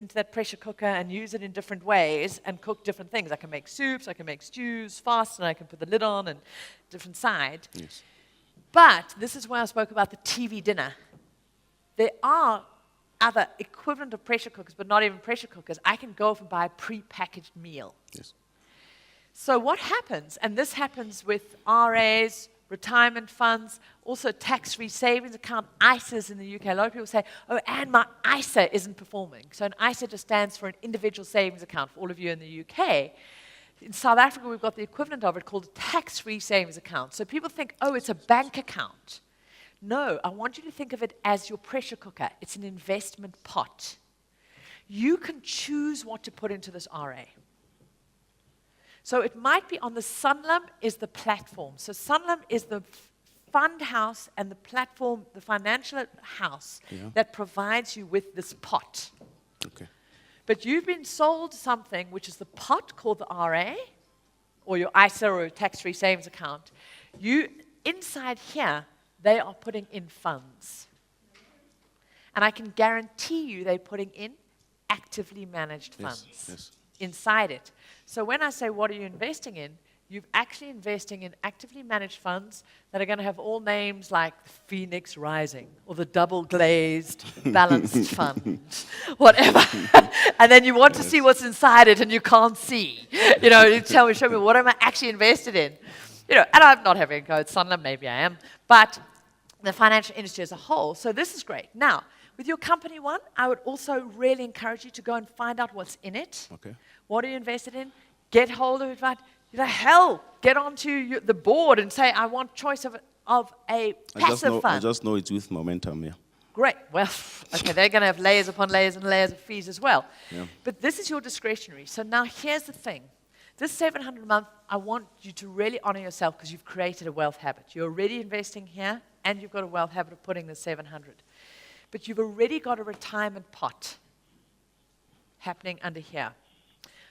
into that pressure cooker and use it in different ways and cook different things. I can make soups, I can make stews fast, and I can put the lid on and different side. Yes. But this is where I spoke about the TV dinner. There are other equivalent of pressure cookers, but not even pressure cookers. I can go off and buy a pre-packaged meal. Yes. So what happens, and this happens with RAs, retirement funds, also tax-free savings account, ISAs in the UK. A lot of people say, oh, and my ISA isn't performing. So an ISA just stands for an individual savings account for all of you in the UK. In South Africa, we've got the equivalent of it called a tax-free savings account. So people think, oh, it's a bank account. No, I want you to think of it as your pressure cooker. It's an investment pot. You can choose what to put into this RA. So it might be on the Sanlam is the platform. So Sanlam is the fund house and the platform, the financial house that provides you with this pot. Okay. But you've been sold something which is the pot called the RA, or your ISA or your tax-free savings account. You, inside here, they are putting in funds. And I can guarantee you they're putting in actively managed funds inside it. So when I say, what are you investing in? You're actually investing in actively managed funds that are going to have all names like Phoenix Rising or the Double Glazed Balanced Fund, whatever. And then you want to see what's inside it and you can't see. You know, you tell me, show me, what am I actually invested in? You know, and I'm not having a go at Sanlam, maybe I am, but the financial industry as a whole. So this is great. Now, with your company one, I would also really encourage you to go and find out what's in it. Okay. What are you invested in? Get hold of it. Right? You know, hell, get onto the board and say, I want choice of a passive fund. I just know it's with momentum, yeah. Great. Well, okay, they're going to have layers upon layers and layers of fees as well. Yeah. But this is your discretionary. So now here's the thing. This $700 a month, I want you to really honor yourself because you've created a wealth habit. You're already investing here, and you've got a wealth habit of putting the $700. But you've already got a retirement pot happening under here.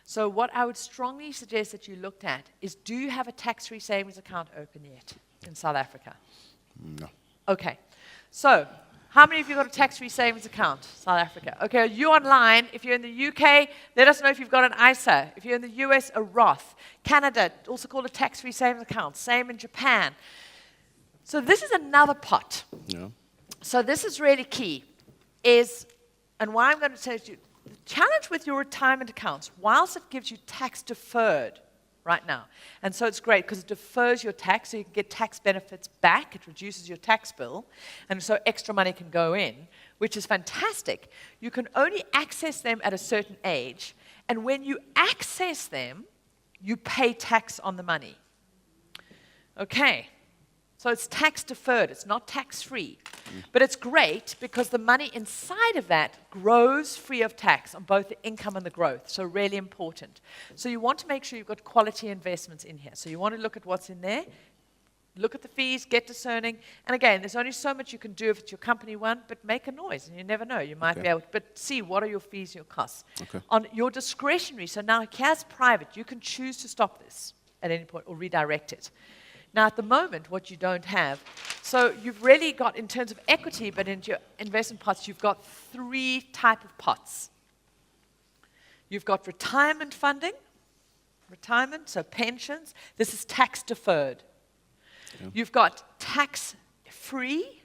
So what I would strongly suggest that you looked at is, do you have a tax-free savings account open yet in South Africa? No. Okay. So how many of you got a tax-free savings account, South Africa? Okay, are you online? If you're in the UK, let us know if you've got an ISA. If you're in the US, a Roth. Canada, also called a tax-free savings account. Same in Japan. So this is another pot. Yeah. So this is really key, and why I'm going to tell you, the challenge with your retirement accounts, whilst it gives you tax deferred right now, and so it's great because it defers your tax, so you can get tax benefits back, it reduces your tax bill, and so extra money can go in, which is fantastic. You can only access them at a certain age, and when you access them, you pay tax on the money. Okay. So it's tax deferred, it's not tax free. But it's great because the money inside of that grows free of tax on both the income and the growth. So really important. So you want to make sure you've got quality investments in here. So you want to look at what's in there, look at the fees, get discerning. And again, there's only so much you can do if it's your company one, but make a noise and you never know. You might be able to, but see what are your fees, your costs. Okay. On your discretionary, so now here's private. You can choose to stop this at any point or redirect it. Now, at the moment, what you don't have, so you've really got, in terms of equity, but in your investment pots, you've got 3 types of pots. You've got retirement funding, so pensions. This is tax deferred. Yeah. You've got tax free,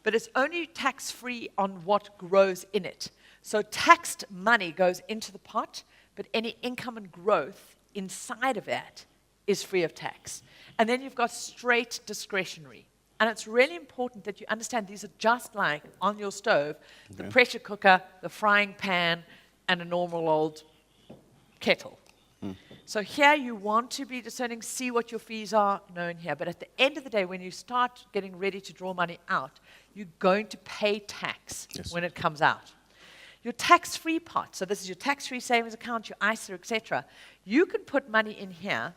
but it's only tax free on what grows in it. So taxed money goes into the pot, but any income and growth inside of that is free of tax. And then you've got straight discretionary. And it's really important that you understand these are just like on your stove, the pressure cooker, the frying pan, and a normal old kettle. So here you want to be discerning, see what your fees are known here. But at the end of the day, when you start getting ready to draw money out, you're going to pay tax when it comes out. Your tax-free pot, so this is your tax-free savings account, your ISA, etc. You can put money in here.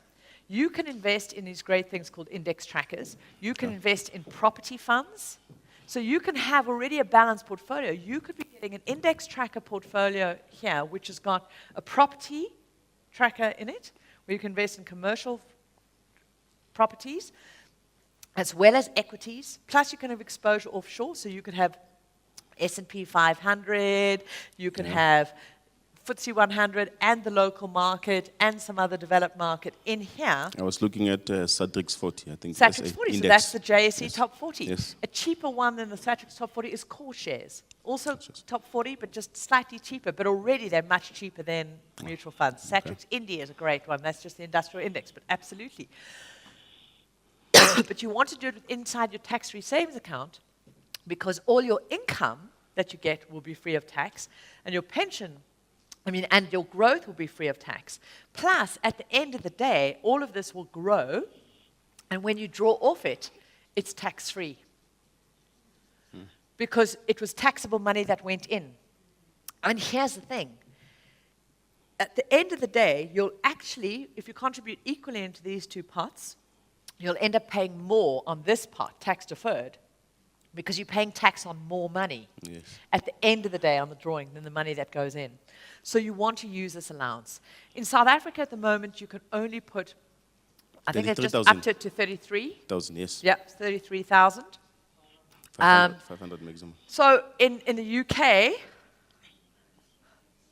You can invest in these great things called index trackers. You can invest in property funds. So you can have already a balanced portfolio. You could be getting an index tracker portfolio here, which has got a property tracker in it, where you can invest in commercial properties, as well as equities. Plus you can have exposure offshore, so you could have S&P 500, you can have FTSE 100 and the local market and some other developed market in here. I was looking at Satrix 40, I think. Satrix SA 40, so index. that's the JSE Yes. Top 40. Yes. A cheaper one than the Satrix Top 40 is Core Shares. Also Shares. Top 40, but just slightly cheaper. But already they're much cheaper than mutual funds. Satrix India is a great one. That's just the industrial index, but absolutely. But you want to do it inside your tax-free savings account because all your income that you get will be free of tax, and your pension, and your growth will be free of tax. Plus, at the end of the day, all of this will grow, and when you draw off it, it's tax-free. Because it was taxable money that went in. And here's the thing. At the end of the day, you'll actually, if you contribute equally into these two pots, you'll end up paying more on this pot, tax deferred, because you're paying tax on more money at the end of the day on the drawing than the money that goes in. So you want to use this allowance. In South Africa at the moment, you can only put, I think it's just up to 33,000, yes. Yep, 33,000. 500 maximum. So in the UK,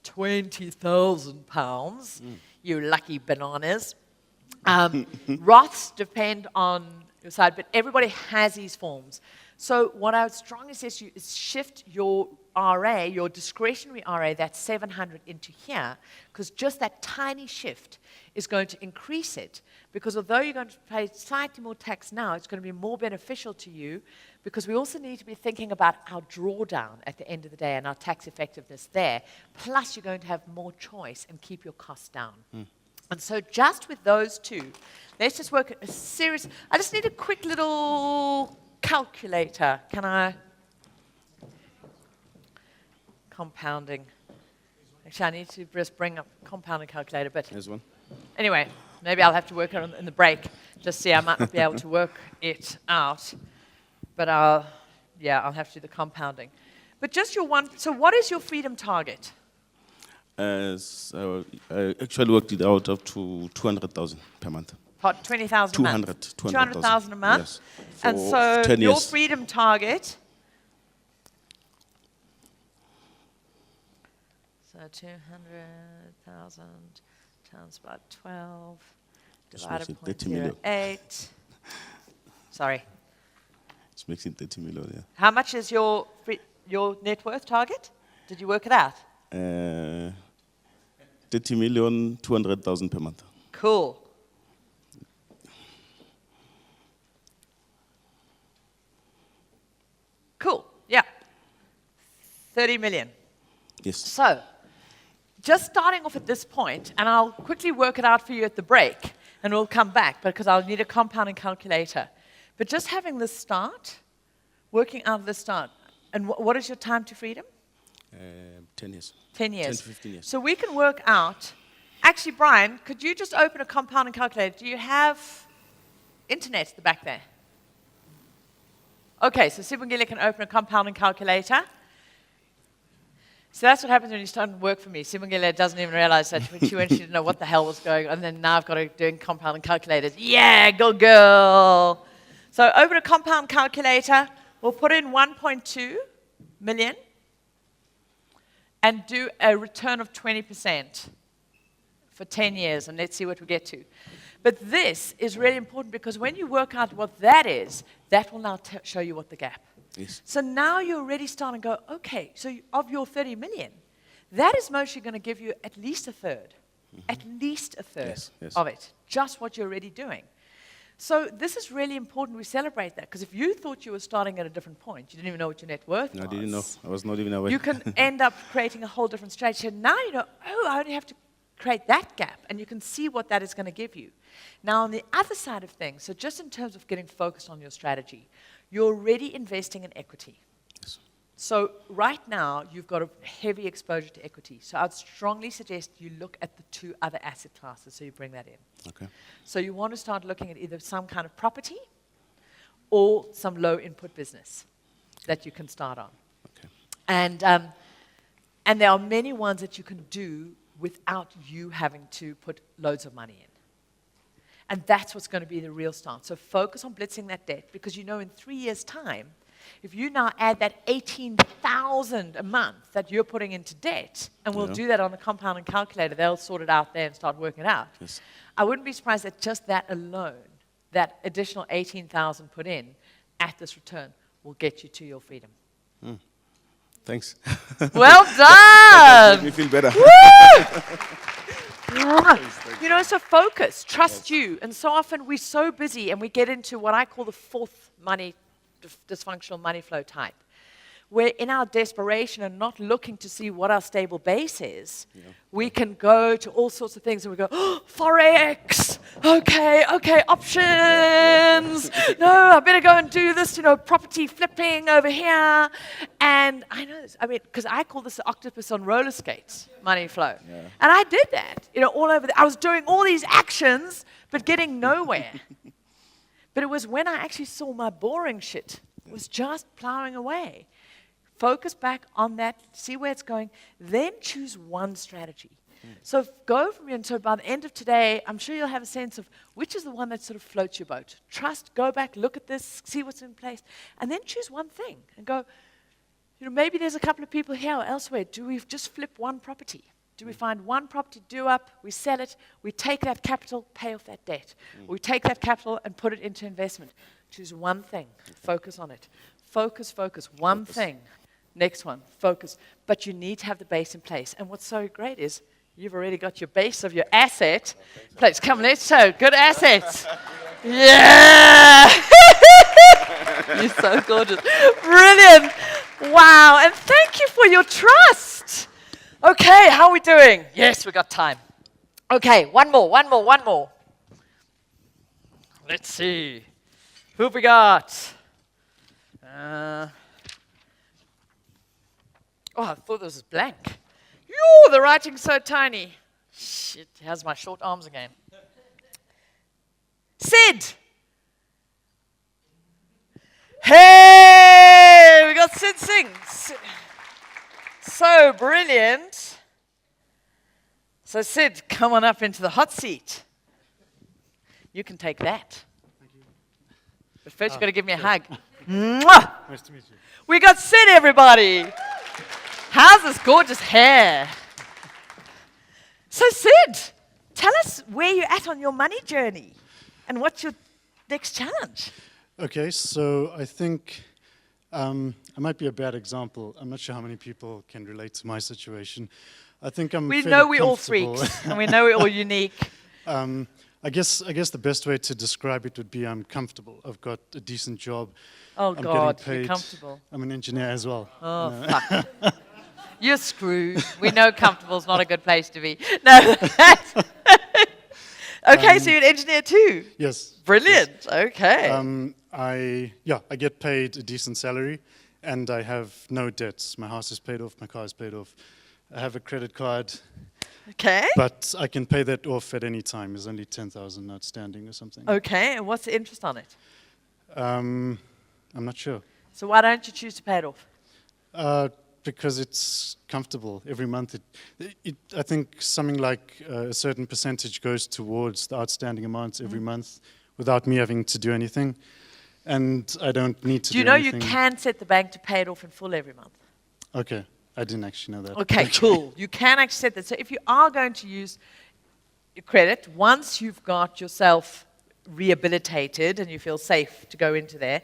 £20,000, you lucky bananas. Roths depend on your side, but everybody has these forms. So what I would strongly suggest you is shift your RA, your discretionary RA, that's 700 into here, because just that tiny shift is going to increase it. Because although you're going to pay slightly more tax now, it's going to be more beneficial to you, because we also need to be thinking about our drawdown at the end of the day and our tax effectiveness there. Plus, you're going to have more choice and keep your costs down. And so just with those two, let's just work a series. I just need a quick little calculator. Can I? Compounding. Actually, I need to just bring up compounding calculator, but There's one. anyway, maybe I'll have to work on it in the break. Just see, I might not be able to work it out, but I'll have to do the compounding. But just your one. So, what is your freedom target? So I actually worked it out up to 200,000 per month. 20,000 a month. 200,000 a month. Yes. And For so 10 your years. freedom target. So 200,000 times by 12 divided by 0.08. Sorry. It's making 30 million, yeah. How much is your net worth target? Did you work it out? 30,200,000 per month. Cool. Cool. Yeah. 30 million. Yes. So, just starting off at this point, and I'll quickly work it out for you at the break, and we'll come back because I'll need a compounding calculator. But just having this start, working out of this start, and what is your time to freedom? 10 years. 10 years. 10 to 15 years. So we can work out. Actually, Brian, could you just open a compounding calculator? Do you have internet at the back there? Okay, so Sibongile can open a compounding calculator. So that's what happens when you start to work for me. Sibongile doesn't even realize that when she went, she didn't know what the hell was going on. And then now I've got to do compounding calculators. Yeah, go girl. So open a compound calculator. We'll put in 1.2 million and do a return of 20% for 10 years. And let's see what we get to. But this is really important because when you work out what that is, that will now show you what the gap. Yes. So now you're already starting to go, okay, so of your 30 million, that is mostly going to give you at least a third. At least a third of it. Just what you're already doing. So this is really important we celebrate that, because if you thought you were starting at a different point, you didn't even know what your net worth was. I didn't know. I was not even aware. You can end up creating a whole different strategy. So now you know, oh, I only have to create that gap, and you can see what that is going to give you. Now, on the other side of things, so just in terms of getting focused on your strategy, you're already investing in equity. Yes. So right now, you've got a heavy exposure to equity. So I'd strongly suggest you look at the two other asset classes, so you bring that in. Okay. So you want to start looking at either some kind of property or some low-input business that you can start on. Okay. And there are many ones that you can do without you having to put loads of money in. And that's what's going to be the real start. So focus on blitzing that debt, because you know in 3 years' time, If you now add that 18,000 a month that you're putting into debt, and we'll do that on the compounding calculator, they'll sort it out there and start working it out. Yes. I wouldn't be surprised that just that alone, that additional 18,000 put in at this return, will get you to your freedom. Thanks. Well That done! made me feel better. You know, so focus, trust you. And so often we're so busy and we get into what I call the fourth dysfunctional money flow type, where in our desperation and not looking to see what our stable base is, we can go to all sorts of things and we go, oh, Forex, okay, options, no, I better go and do this, property flipping over here. And I know this, because I call this the octopus on roller skates, money flow. Yeah. And I did that, all over. I was doing all these actions, but getting nowhere. But it was when I actually saw my boring shit was just plowing away. Focus back on that, see where it's going, then choose one strategy. So go from here, and so by the end of today, I'm sure you'll have a sense of which is the one that sort of floats your boat. Trust, go back, look at this, see what's in place, and then choose one thing and go, maybe there's a couple of people here or elsewhere. Do we just flip one property? Do we find one property, do up, we sell it, we take that capital, pay off that debt. Or we take that capital and put it into investment. Choose one thing, focus on it. Focus, one thing. Next one, focus. But you need to have the base in place. And what's so great is you've already got your base of your asset in place. Come, let's show. Good assets. Yeah! You're so gorgeous. Brilliant. Wow. And thank you for your trust. Okay, how are we doing? Yes, we got time. Okay, one more. Let's see. Who have we got? I thought this was blank. Yoo, the writing's so tiny. Shit, how's my short arms again? Sid! Hey, we got Sid Singh. So brilliant. So Sid, come on up into the hot seat. You can take that. Thank you. But first you've got to give me a hug. Nice to meet you. We got Sid, everybody. How's this gorgeous hair? So Sid, tell us where you're at on your money journey and what's your next challenge? Okay, so I think I might be a bad example. I'm not sure how many people can relate to my situation. I think We know we're all freaks and we know we're all unique. I guess the best way to describe it would be I'm comfortable. I've got a decent job. Oh I'm God, getting paid. you're comfortable. I'm an engineer as well. Oh, fuck. You're screwed. We know comfortable's not a good place to be. No. Okay, so you're an engineer too? Yes. Brilliant. Yes. Okay. I get paid a decent salary, and I have no debts. My house is paid off, my car is paid off. I have a credit card, Okay. but I can pay that off at any time. There's only 10,000 outstanding or something. Okay, and what's the interest on it? I'm not sure. So why don't you choose to pay it off? Because it's comfortable every month. I think something like a certain percentage goes towards the outstanding amounts every month without me having to do anything. And I don't need to do anything. Do you know you can set the bank to pay it off in full every month? Okay, I didn't actually know that. Okay, cool. You can actually set that. So if you are going to use your credit, once you've got yourself rehabilitated and you feel safe to go into there,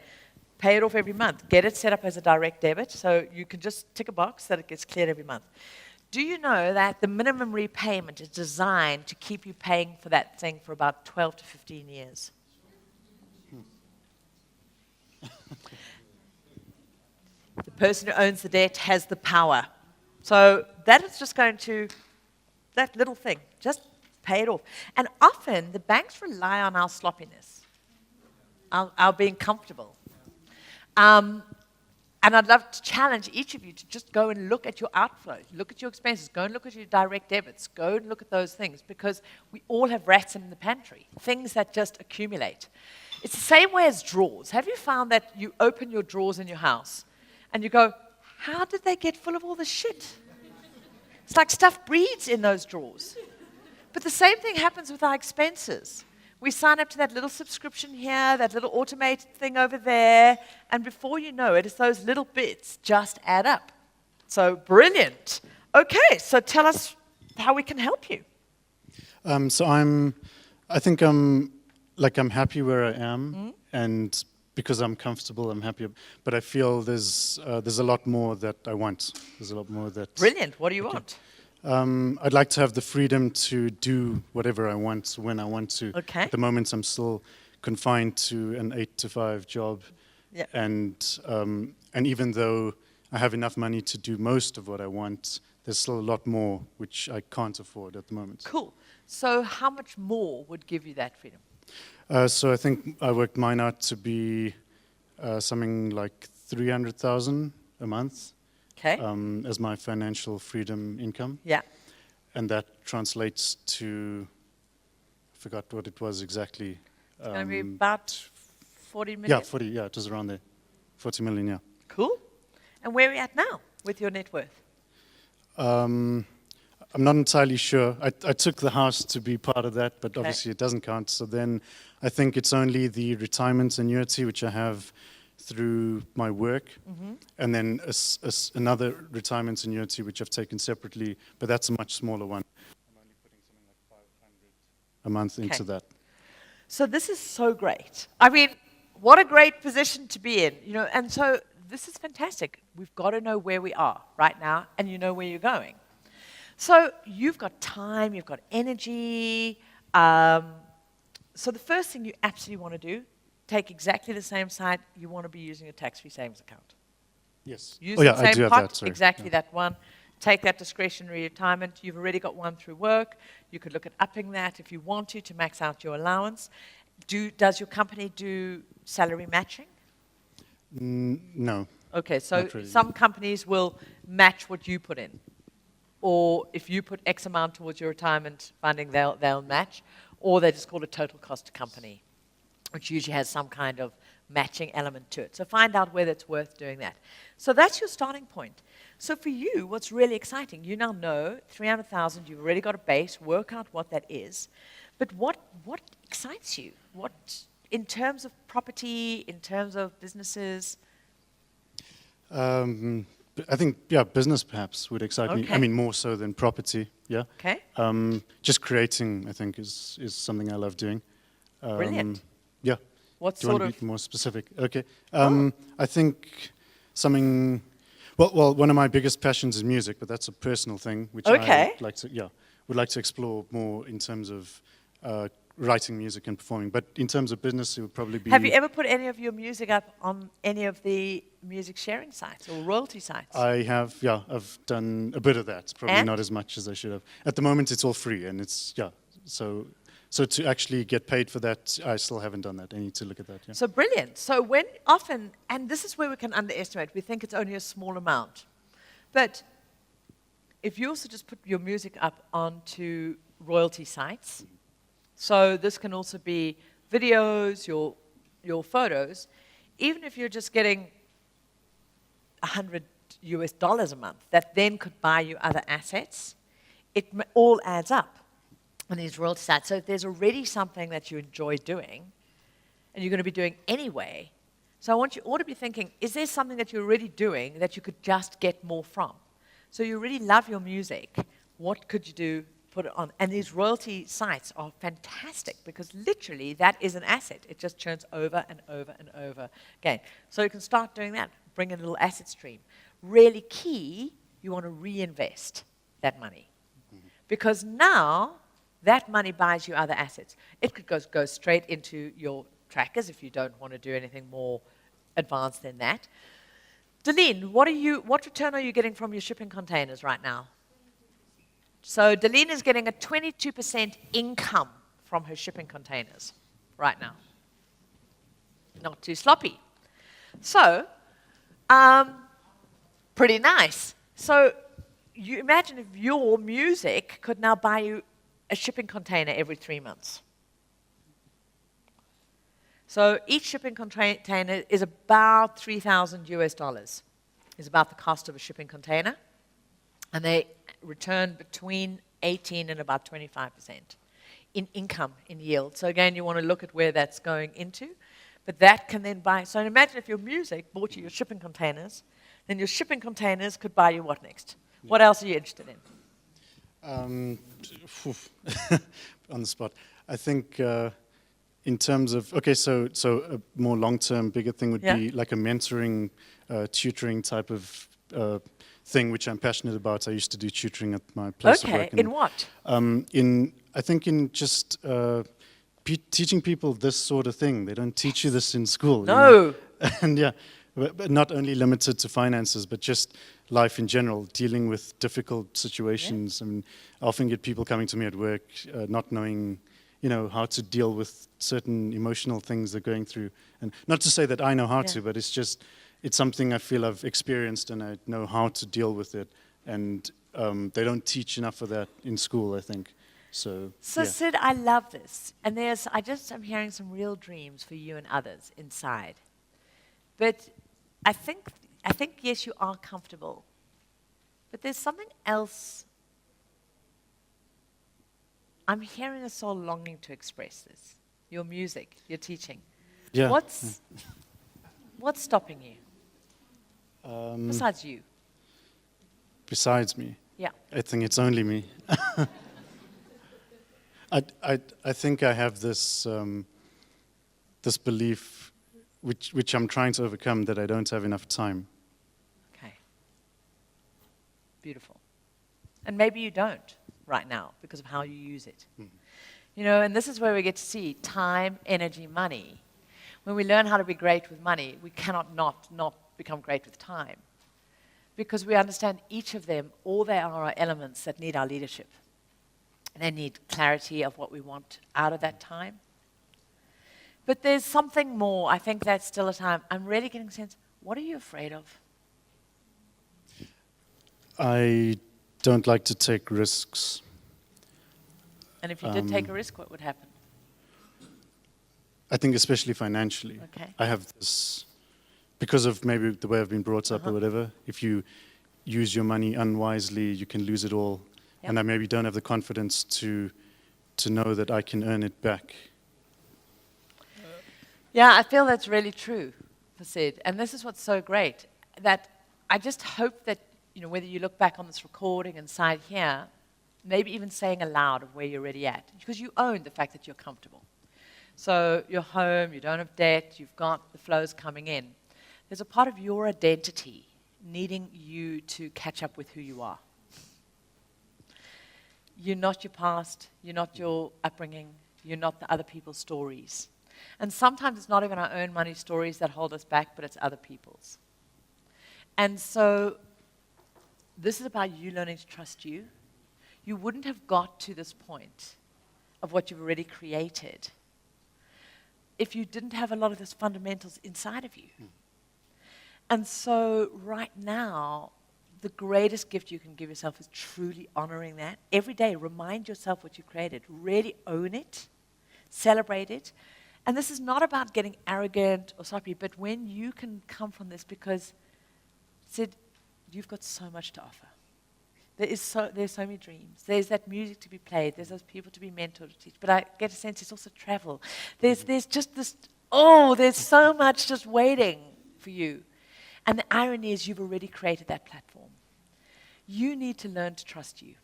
pay it off every month. Get it set up as a direct debit so you can just tick a box that it gets cleared every month. Do you know that the minimum repayment is designed to keep you paying for that thing for about 12 to 15 years? The person who owns the debt has the power. So that is just going to, that little thing, just pay it off. And often the banks rely on our sloppiness, our being comfortable. And I'd love to challenge each of you to just go and look at your outflow, look at your expenses, go and look at your direct debits, go and look at those things, because we all have rats in the pantry, things that just accumulate. It's the same way as drawers. Have you found that you open your drawers in your house and you go, how did they get full of all this shit? It's like stuff breeds in those drawers. But the same thing happens with our expenses. We sign up to that little subscription here, that little automated thing over there, and before you know it, it's those little bits just add up. So brilliant. Okay, so tell us how we can help you. So I think I'm happy where I am, and because I'm comfortable, I'm happy. But I feel there's a lot more that I want. There's a lot more that. Brilliant. What do you want? I'd like to have the freedom to do whatever I want when I want to. Okay. At the moment, I'm still confined to an 8 to 5 job, Yeah. and even though I have enough money to do most of what I want, there's still a lot more which I can't afford at the moment. Cool. So how much more would give you that freedom? So I think I worked mine out to be something like 300,000 a month. Okay. As my financial freedom income. Yeah. And that translates to, I forgot what it was exactly. It's going to be about 40 million? Yeah, it was around there. 40 million, yeah. Cool. And where are we at now with your net worth? I'm not entirely sure. I took the house to be part of that, but obviously it doesn't count. So then I think it's only the retirement annuity, which I have through my work, and then another retirement annuity, which I've taken separately, but that's a much smaller one. I'm only putting something like 500 a month into that. So this is so great. I mean, what a great position to be in, you know, and so this is fantastic. We've got to know where we are right now, and you know where you're going. So you've got time, you've got energy. So the first thing you absolutely want to do, take exactly the same site, you want to be using a tax-free savings account. Yes. Use the same I do have pot, that, sorry. exactly that one. Take that discretionary retirement. You've already got one through work. You could look at upping that if you want to max out your allowance. Does your company do salary matching? No. Okay, so Not really. some companies will match what you put in. Or if you put X amount towards your retirement funding, they'll match. Or they just call it total cost to company, which usually has some kind of matching element to it. So find out whether it's worth doing that. So that's your starting point. So for you, what's really exciting, you now know 300,000, you've already got a base, work out what that is. But what excites you? What, in terms of property, in terms of businesses? I think, business perhaps would excite me. Okay. I mean, more so than property, yeah. Okay. Just creating, I think, is something I love doing. Brilliant. Yeah. What Do you sort want of? to be more specific? Okay. I think something. Well, one of my biggest passions is music, but that's a personal thing, which Okay. would like to explore more in terms of writing music and performing. But in terms of business, it would probably be. Have you ever put any of your music up on any of the music sharing sites or royalty sites? I have, I've done a bit of that. Probably And? not as much as I should have. At the moment, it's all free, and it's So to actually get paid for that, I still haven't done that. I need to look at that. Yeah. So brilliant. So when often, and this is where we can underestimate, we think it's only a small amount. But if you also just put your music up onto royalty sites, so this can also be videos, your photos, even if you're just getting $100 a month, that then could buy you other assets, it all adds up on these royalty sites. So if there's already something that you enjoy doing, and you're going to be doing anyway, so I want you all to be thinking, is there something that you're already doing that you could just get more from? So you really love your music. What could you do? Put it on. And these royalty sites are fantastic because literally that is an asset. It just churns over and over and over again. So you can start doing that. Bring in a little asset stream. Really key, you want to reinvest that money. Because now that money buys you other assets. It could go straight into your trackers if you don't want to do anything more advanced than that. Delene, what return are you getting from your shipping containers right now? So Delene is getting a 22% income from her shipping containers right now. Not too sloppy. So, pretty nice. So you imagine if your music could now buy you a shipping container every 3 months. So each shipping container is about $3,000 is about the cost of a shipping container. And they return between 18 and about 25%. in income, in yield. So again, you want to look at where that's going into. But that can then buy. So imagine if your music bought you your shipping containers, then your shipping containers could buy you what next? Yeah. What else are you interested in? On the spot. I think in terms of, so a more long-term, bigger thing would be like a mentoring, tutoring type of thing, which I'm passionate about. I used to do tutoring at my place of work. Okay, in what? I think in just teaching people this sort of thing. They don't teach you this in school. No. You know? And yeah, but not only limited to finances, but just life in general, dealing with difficult situations. I mean, I often get people coming to me at work not knowing, how to deal with certain emotional things they're going through. And not to say that I know how to, but it's something I feel I've experienced and I know how to deal with it. And they don't teach enough of that in school, I think. So yeah. Sid, I love this. And I'm hearing some real dreams for you and others inside. But I think, yes, you are comfortable. But there's something else. I'm hearing a soul longing to express this. Your music, your teaching. Yeah. What's stopping you? Besides you? Besides me? Yeah. I think it's only me. I think I have this this belief, which I'm trying to overcome, that I don't have enough time. Okay. Beautiful. And maybe you don't right now because of how you use it. Mm-hmm. And this is where we get to see time, energy, money. When we learn how to be great with money, we cannot not become great with time. Because we understand each of them, all they are elements that need our leadership. And they need clarity of what we want out of that time. But there's something more. I think that's still a time. I'm really getting a sense, what are you afraid of? I don't like to take risks. And if you did take a risk, what would happen? I think especially financially. Okay. I have this, because of maybe the way I've been brought up or whatever, if you use your money unwisely, you can lose it all. Yep. And I maybe don't have the confidence to know that I can earn it back. Yeah, I feel that's really true for Sid. And this is what's so great, that I just hope that, whether you look back on this recording inside here, maybe even saying aloud of where you're already at, because you own the fact that you're comfortable. So you're home, you don't have debt, you've got the flows coming in. There's a part of your identity needing you to catch up with who you are. You're not your past, you're not your upbringing, you're not the other people's stories. And sometimes it's not even our own money stories that hold us back, but it's other people's. And so this is about you learning to trust you. You wouldn't have got to this point of what you've already created if you didn't have a lot of those fundamentals inside of you. And so right now, the greatest gift you can give yourself is truly honoring that. Every day, remind yourself what you created. Really own it. Celebrate it. And this is not about getting arrogant or sloppy, but when you can come from this, because, Sid, you've got so much to offer. There's so many dreams. There's that music to be played. There's those people to be mentored to teach. But I get a sense it's also travel. There's just this, there's so much just waiting for you. And the irony is you've already created that platform. You need to learn to trust you.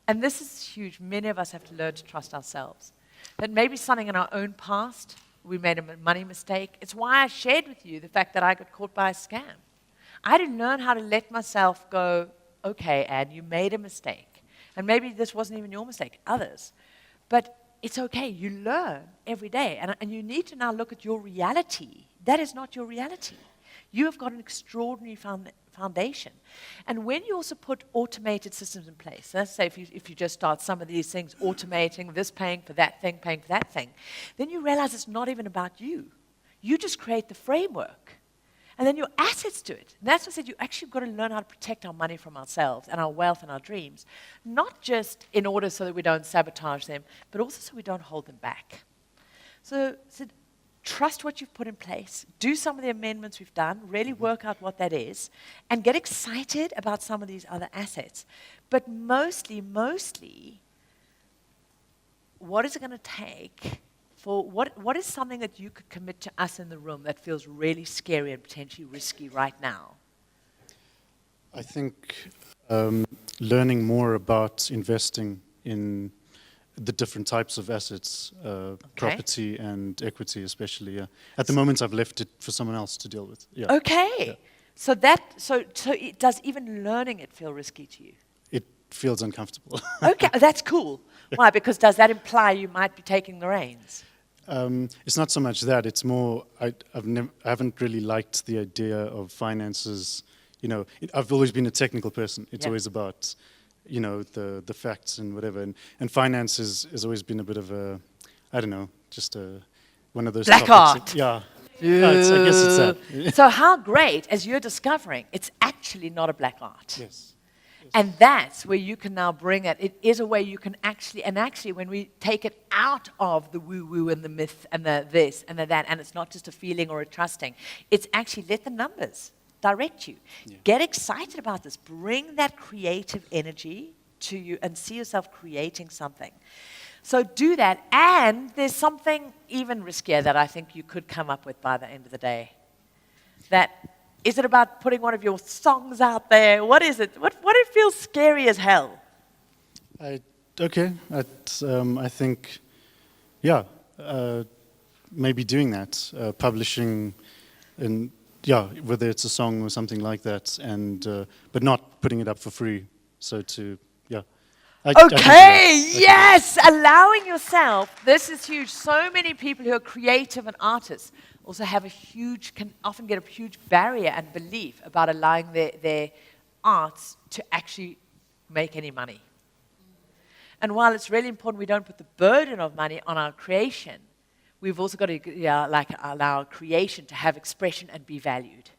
And this is huge. Many of us have to learn to trust ourselves. That maybe something in our own past, we made a money mistake. It's why I shared with you the fact that I got caught by a scam. I didn't learn how to let myself go, okay, Anne, you made a mistake. And maybe this wasn't even your mistake, others. But it's okay. You learn every day. And you need to now look at your reality. That is not your reality. You have got an extraordinary foundation. And when you also put automated systems in place, let's say if you just start some of these things, automating this, paying for that thing, then you realize it's not even about you. You just create the framework. And then your assets do it. And that's what I said, you actually got to learn how to protect our money from ourselves and our wealth and our dreams, not just in order so that we don't sabotage them, but also so we don't hold them back. So trust what you've put in place, do some of the amendments we've done, really work out what that is, and get excited about some of these other assets. But mostly, what is it going to take for what is something that you could commit to us in the room that feels really scary and potentially risky right now? I think learning more about investing in the different types of assets, property and equity especially. Yeah. At the moment, I've left it for someone else to deal with. Yeah. Okay. Yeah. So does even learning it feel risky to you? It feels uncomfortable. Okay, that's cool. Why? Because does that imply you might be taking the reins? It's not so much that. It's more I haven't really liked the idea of finances. You know, I've always been a technical person. It's always about, you know, the facts and whatever. And finance has always been a bit of a, I don't know, just one of those black topics. art. Yeah. I guess it's that. So how great, as you're discovering, it's actually not a black art. Yes. And that's where you can now bring it. It is a way you can actually when we take it out of the woo-woo and the myth and the this and the that, and it's not just a feeling or a trusting, it's actually let the numbers direct you. Yeah. Get excited about this. Bring that creative energy to you and see yourself creating something. So do that. And there's something even riskier that I think you could come up with by the end of the day. Is it about putting one of your songs out there? What is it? What it feels scary as hell? I think, maybe doing that, publishing, and whether it's a song or something like that, and but not putting it up for free. So Yes, allowing yourself. This is huge. So many people who are creative and artists also can often get a huge barrier and belief about allowing their arts to actually make any money. And while it's really important we don't put the burden of money on our creation, we've also got to allow our creation to have expression and be valued.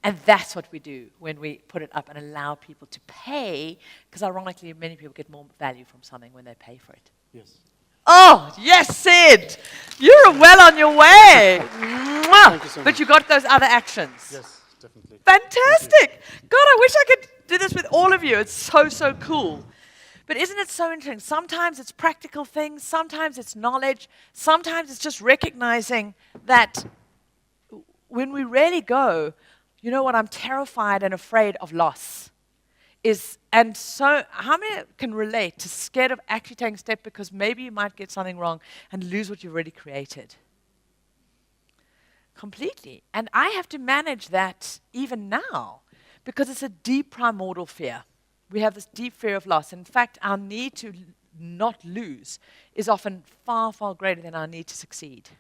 And that's what we do when we put it up and allow people to pay, because ironically many people get more value from something when they pay for it. Yes. Oh, yes, Sid. You're well on your way. Thank you so much. But you got those other actions. Yes, definitely. Fantastic. God, I wish I could do this with all of you. It's so cool. But isn't it so interesting? Sometimes it's practical things. Sometimes it's knowledge. Sometimes it's just recognizing that when we really go, you know what, I'm terrified and afraid of loss. And so how many can relate to scared of actually taking a step because maybe you might get something wrong and lose what you've already created? Completely. And I have to manage that even now because it's a deep primordial fear. We have this deep fear of loss. In fact, our need to not lose is often far, far greater than our need to succeed.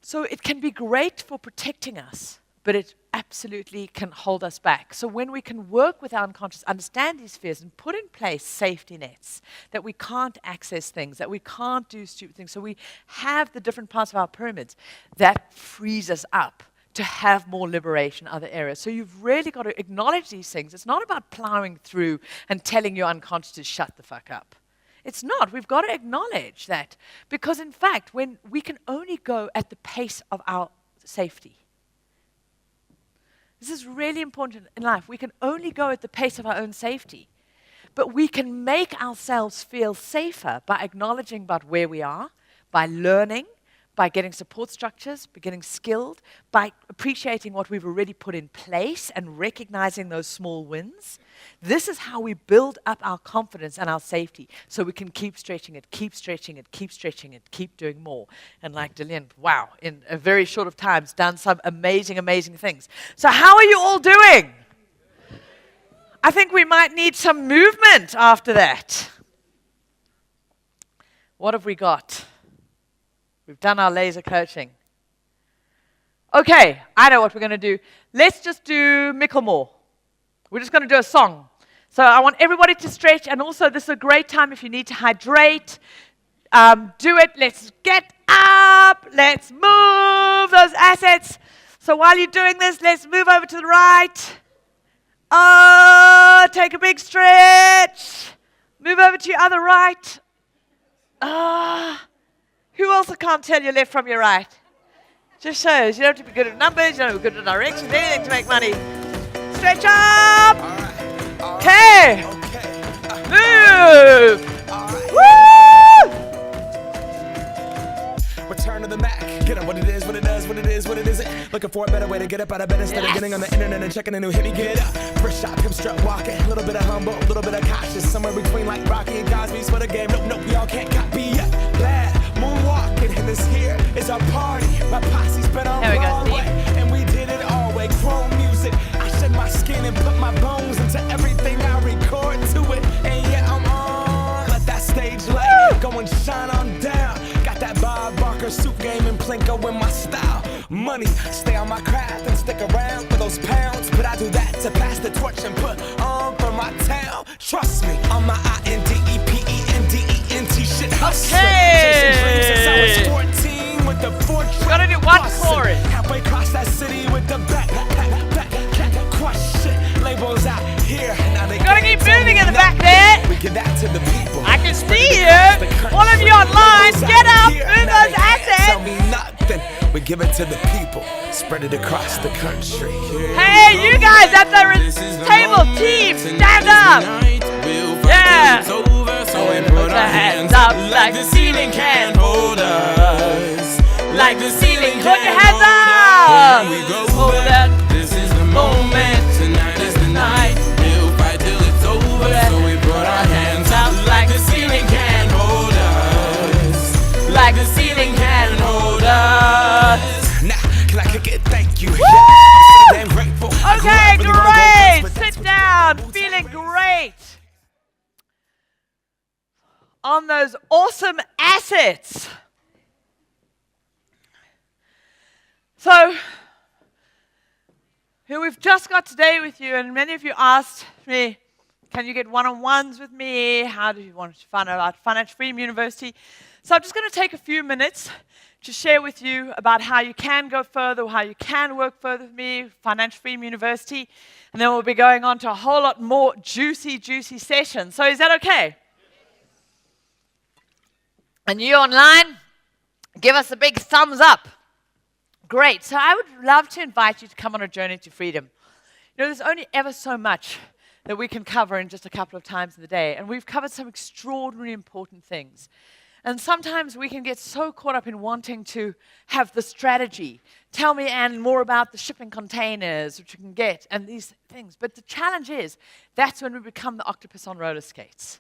So it can be great for protecting us, but it absolutely can hold us back. So when we can work with our unconscious, understand these fears, and put in place safety nets, that we can't access things, that we can't do stupid things, so we have the different parts of our pyramids, that frees us up to have more liberation in other areas. So you've really got to acknowledge these things. It's not about plowing through and telling your unconscious to shut the fuck up. It's not. We've got to acknowledge that. Because in fact, when we can only go at the pace of our safety. This is really important in life. We can only go at the pace of our own safety. But we can make ourselves feel safer by acknowledging about where we are, by learning, by getting support structures, by getting skilled, by appreciating what we've already put in place and recognizing those small wins. This is how we build up our confidence and our safety so we can keep stretching it, keep stretching it, keep stretching it, keep doing more. And like Dillian, wow, in a very short of time, has done some amazing, amazing things. So how are you all doing? I think we might need some movement after that. What have we got? We've done our laser coaching. Okay, I know what we're going to do. Let's just do Micklemore. We're just going to do a song. So I want everybody to stretch, and also this is a great time if you need to hydrate. Do it. Let's get up. Let's move those assets. So while you're doing this, let's move over to the right. Oh, take a big stretch. Move over to your other right. Who else can't tell your left from your right? Just shows you don't have to be good at numbers, you don't have to be good at directions, anything to make money. Stretch up. Okay. Move. Woo! is, what it is, what it isn't. Looking for a better way to get up out of bed instead of getting on the internet and checking a new hit. Me get up, first shot, hip strut walking. A little bit of humble, a little bit of cautious. Somewhere between like Rocky and Cosby's for the game. Nope, nope, y'all can't copy yet. Glad moonwalking, and this here is our party. My posse's been on Broadway, and we did it all way. Chrome music, I shed my skin and put my bones into everything I record to it. And yeah, I'm on. Let that stage light go and shine on down. Got that Bob Barker suit game and Plinko in my style. Money, stay on my craft and stick around for those pounds. But I do that to pass the torch and put on for my town. Trust me, on my INDEPENDENT shit hustling. Chasing dreams since I was 14 with the 4 track. Gotta do one chorus. Halfway across that city with the back crush shit. Labels out here. Now they Gotta keep moving in the back there. We give that to the people. I can see you. All of you online, get up, move those Tell assets. me nothing. We give it to the people. Spread it across the country. Hey, you guys at the table, team, stand up. Yeah. So we put our hands up like the ceiling can't hold us. Like the ceiling Put your can't hands up. We go Hold back. that. This is the moment. Tonight is the night. We'll fight till it's over. So we put our hands up like the ceiling can't hold us. Like the ceiling can't hold us. Now, can I kick it? Thank you. Woo! Yeah, I'm so damn grateful. I Okay, grew up really great. wanna go places, Sit down. Feeling great. On those awesome assets. So, who we've just got today with you, and many of you asked me, can you get one-on-ones with me? How do you want to find out about Financial Freedom University? So I'm just going to take a few minutes to share with you about how you can go further, how you can work further with me, Financial Freedom University, and then we'll be going on to a whole lot more juicy sessions. So is that okay? And you online, give us a big thumbs up. Great. So I would love to invite you to come on a journey to freedom. You know, there's only ever so much that we can cover in just a couple of times in the day, and we've covered some extraordinarily important things. And sometimes we can get so caught up in wanting to have the strategy. Tell me, Anne, more about the shipping containers, which you can get, and these things. But the challenge is, that's when we become the octopus on roller skates.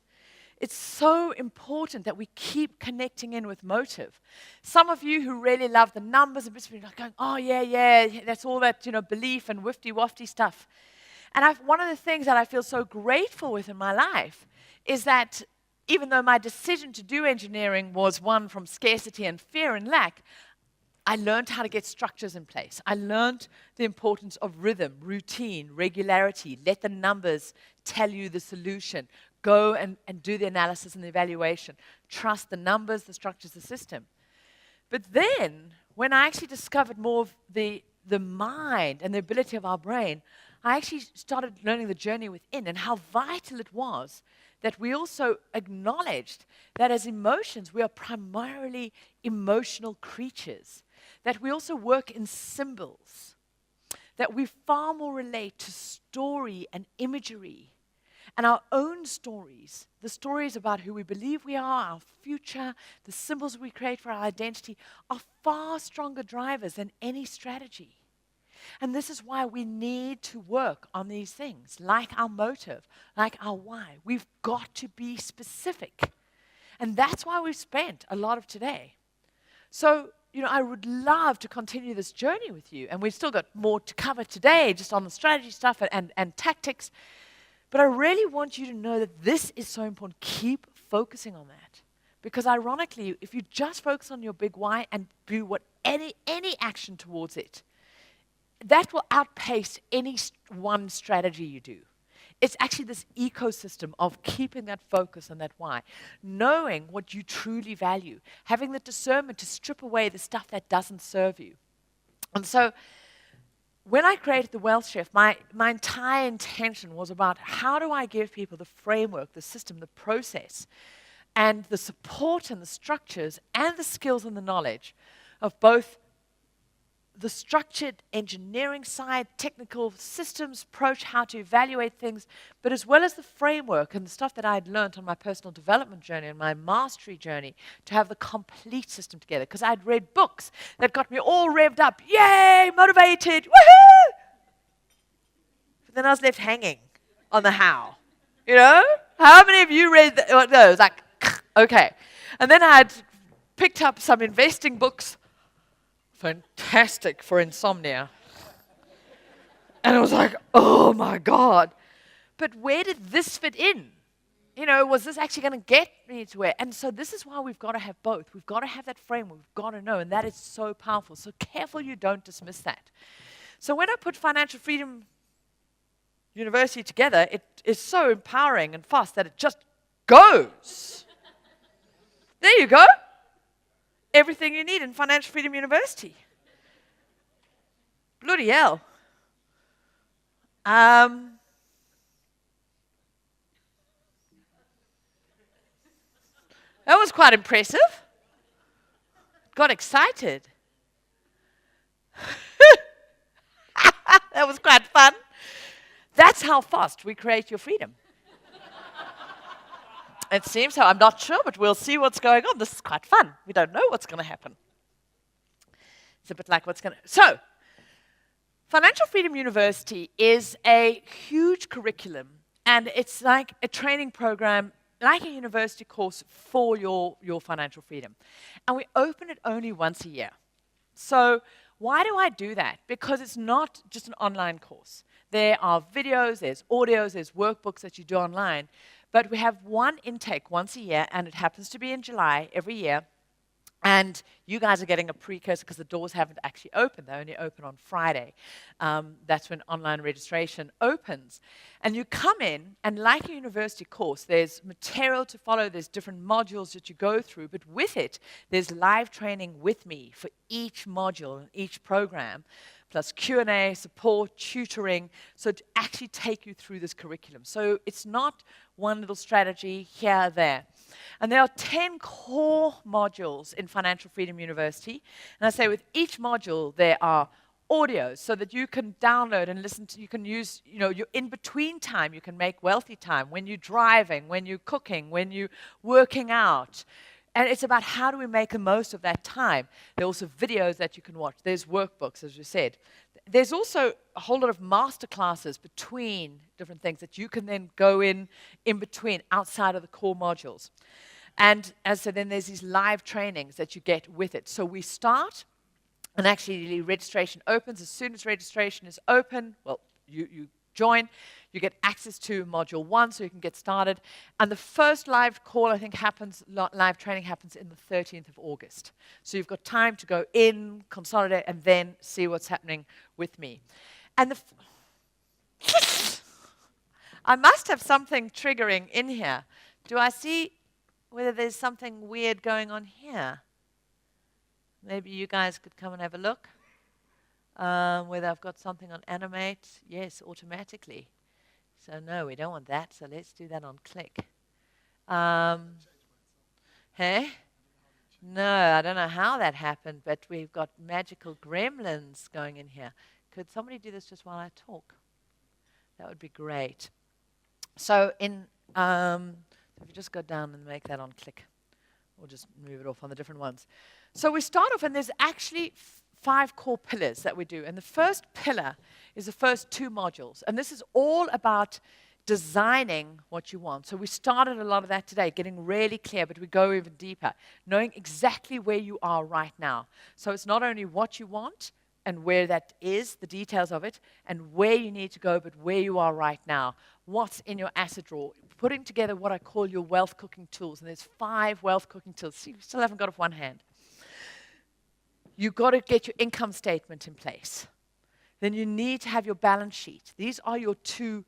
It's so important that we keep connecting in with motive. Some of you who really love the numbers and bits of like going, oh, yeah, that's all that, belief and wifty-wafty stuff. And one of the things that I feel so grateful with in my life is that even though my decision to do engineering was one from scarcity and fear and lack, I learned how to get structures in place. I learned the importance of rhythm, routine, regularity. Let the numbers tell you the solution. Go and do the analysis and the evaluation. Trust the numbers, the structures, the system. But then, when I actually discovered more of the mind and the ability of our brain, I actually started learning the journey within and how vital it was that we also acknowledged that as emotions, we are primarily emotional creatures, that we also work in symbols, that we far more relate to story and imagery and our own stories, the stories about who we believe we are, our future, the symbols we create for our identity, are far stronger drivers than any strategy. And this is why we need to work on these things, like our motive, like our why. We've got to be specific. And that's why we've spent a lot of today. So, I would love to continue this journey with you. And we've still got more to cover today, just on the strategy stuff and tactics. But I really want you to know that this is so important. Keep focusing on that. Because ironically, if you just focus on your big why and do any action towards it, that will outpace any one strategy you do. It's actually this ecosystem of keeping that focus on that why, knowing what you truly value, having the discernment to strip away the stuff that doesn't serve you. And so when I created the Wealth Chef, my entire intention was about how do I give people the framework, the system, the process, and the support and the structures and the skills and the knowledge of both the structured engineering side, technical systems approach, how to evaluate things, but as well as the framework and the stuff that I had learned on my personal development journey and my mastery journey to have the complete system together. Because I'd read books that got me all revved up, yay, motivated, woohoo! But then I was left hanging on the how. You know? How many of you read those? Like, okay. And then I had picked up some investing books. Fantastic for insomnia. And I was like, oh my God. But where did this fit in? You know, was this actually going to get me to where? And so this is why we've got to have both. We've got to have that framework. We've got to know. And that is so powerful. So careful you don't dismiss that. So when I put Financial Freedom University together, it is so empowering and fast that it just goes. There you go. Everything you need in Financial Freedom University. Bloody hell. That was quite impressive. Got excited. That was quite fun. That's how fast we create your freedom. It seems so. I'm not sure, but we'll see what's going on. This is quite fun. We don't know what's going to happen. It's a bit like what's going to... So, Financial Freedom University is a huge curriculum, and it's like a training program, like a university course for your financial freedom. And we open it only once a year. So, why do I do that? Because it's not just an online course. There are videos, there's audios, there's workbooks that you do online. But we have one intake once a year, and it happens to be in July every year. And you guys are getting a precursor because the doors haven't actually opened. They only open on Friday. That's when online registration opens. And you come in, and like a university course, there's material to follow. There's different modules that you go through. But with it, there's live training with me for each module and each program, plus Q&A, support, tutoring, so to actually take you through this curriculum. So it's not one little strategy here, there. And there are 10 core modules in Financial Freedom University. And I say with each module, there are audios so that you can download and listen to, you can use, you know, your in-between time, you can make wealthy time when you're driving, when you're cooking, when you're working out. And it's about how do we make the most of that time. There are also videos that you can watch. There's workbooks, as you said. There's also a whole lot of master classes between different things that you can then go in between, outside of the core modules. And as I said, then there's these live trainings that you get with it. So we start, and actually the registration opens. As soon as registration is open, well, you join, you get access to module 1 so you can get started. And the first live call, I think, live training happens in the 13th of August. So you've got time to go in, consolidate, and then see what's happening with me. And I must have something triggering in here. Do I see whether there's something weird going on here? Maybe you guys could come and have a look. Whether I've got something on animate. Yes, automatically. So no, we don't want that. So let's do that on click. Hey? No, I don't know how that happened, but we've got magical gremlins going in here. Could somebody do this just while I talk? That would be great. So if you just go down and make that on click, we'll just move it off on the different ones. So we start off, and there's actually 5 core pillars that we do. And the first pillar is the first 2 modules. And this is all about designing what you want. So we started a lot of that today, getting really clear, but we go even deeper, knowing exactly where you are right now. So it's not only what you want and where that is, the details of it, and where you need to go, but where you are right now. What's in your asset drawer? Putting together what I call your wealth cooking tools. And there's 5 wealth cooking tools. See, you still haven't got off one hand. You've got to get your income statement in place. Then you need to have your balance sheet. These are your 2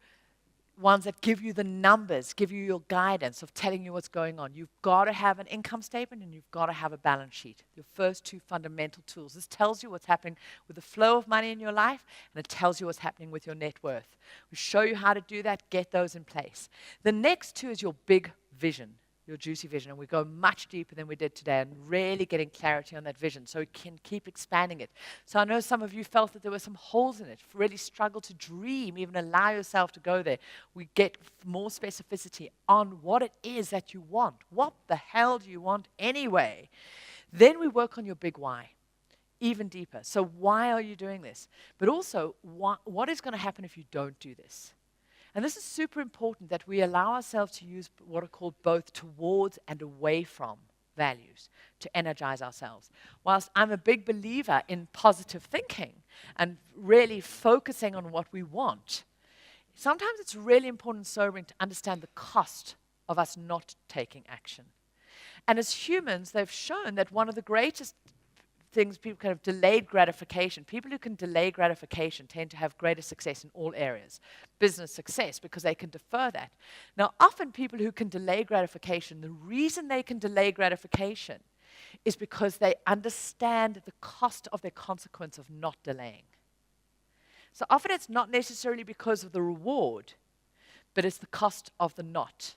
ones that give you the numbers, give you your guidance of telling you what's going on. You've got to have an income statement and you've got to have a balance sheet. Your first 2 fundamental tools. This tells you what's happening with the flow of money in your life, and it tells you what's happening with your net worth. We show you how to do that, get those in place. The next 2 is your big vision. your juicy vision, and we go much deeper than we did today and really getting clarity on that vision so we can keep expanding it. So I know some of you felt that there were some holes in it, really struggled to dream, even allow yourself to go there. We get more specificity on what it is that you want. What the hell do you want anyway? Then we work on your big why, even deeper. So why are you doing this? But also, what is going to happen if you don't do this? And this is super important that we allow ourselves to use what are called both towards and away from values to energize ourselves. Whilst I'm a big believer in positive thinking and really focusing on what we want, sometimes it's really important and sobering to understand the cost of us not taking action. And as humans, they've shown that one of the greatest things, people kind of delayed gratification. People who can delay gratification tend to have greater success in all areas. Business success, because they can defer that. Now, often people who can delay gratification, the reason they can delay gratification is because they understand the cost of their consequence of not delaying. So often it's not necessarily because of the reward, but it's the cost of the not.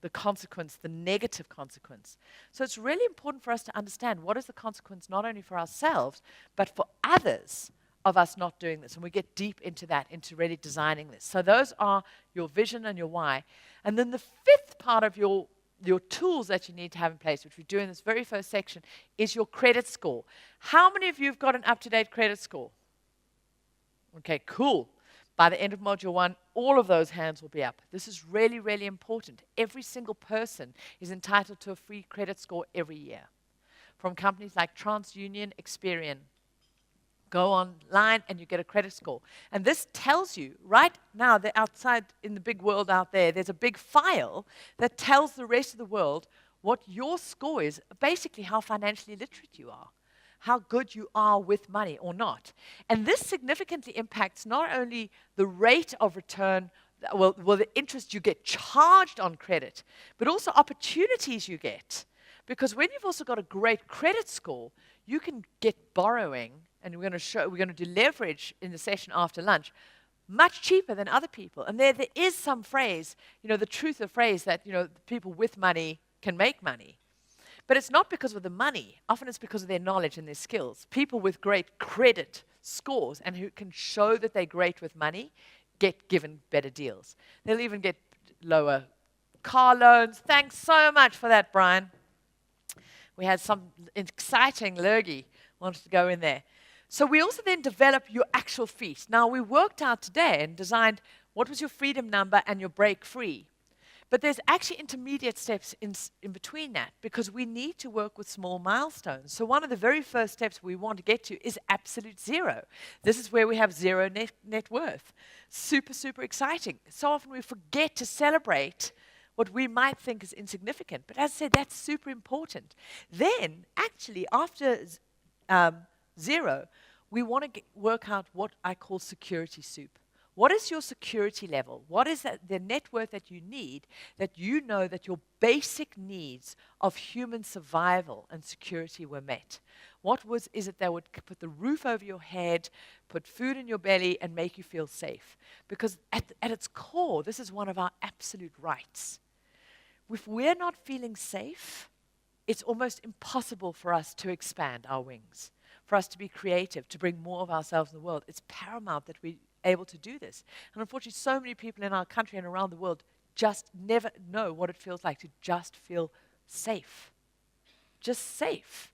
The consequence, the negative consequence. So it's really important for us to understand what is the consequence not only for ourselves, but for others of us not doing this. And we get deep into that, into really designing this. So those are your vision and your why. And then the fifth part of your tools that you need to have in place, which we do in this very first section, is your credit score. How many of you have got an up-to-date credit score? Okay, cool. By the end of Module 1, all of those hands will be up. This is really, really important. Every single person is entitled to a free credit score every year from companies like TransUnion, Experian. Go online and you get a credit score. And this tells you, right now, that outside in the big world out there, there's a big file that tells the rest of the world what your score is, basically how financially literate you are, how good you are with money or not. And this significantly impacts not only the rate of return, well, the interest you get charged on credit, but also opportunities you get. Because when you've also got a great credit score, you can get borrowing, and we're going to do leverage in the session after lunch, much cheaper than other people. And there is some phrase, the truth of phrase that, people with money can make money. But it's not because of the money. Often it's because of their knowledge and their skills. People with great credit scores and who can show that they're great with money get given better deals. They'll even get lower car loans. Thanks so much for that, Brian. We had some exciting lurgy wanted to go in there. So we also then develop your actual feast. Now, we worked out today and designed what was your freedom number and your break free. But there's actually intermediate steps in between that because we need to work with small milestones. So one of the very first steps we want to get to is absolute zero. This is where we have zero net worth. Super, super exciting. So often we forget to celebrate what we might think is insignificant. But as I said, that's super important. Then, actually, after zero, we want to work out what I call security soup. What is your security level? What is the net worth that you need that you know that your basic needs of human survival and security were met? What is it that would put the roof over your head, put food in your belly, and make you feel safe? Because at its core, this is one of our absolute rights. If we're not feeling safe, it's almost impossible for us to expand our wings, for us to be creative, to bring more of ourselves in the world. It's paramount that we able to do this. And unfortunately, so many people in our country and around the world just never know what it feels like to just feel safe. Just safe.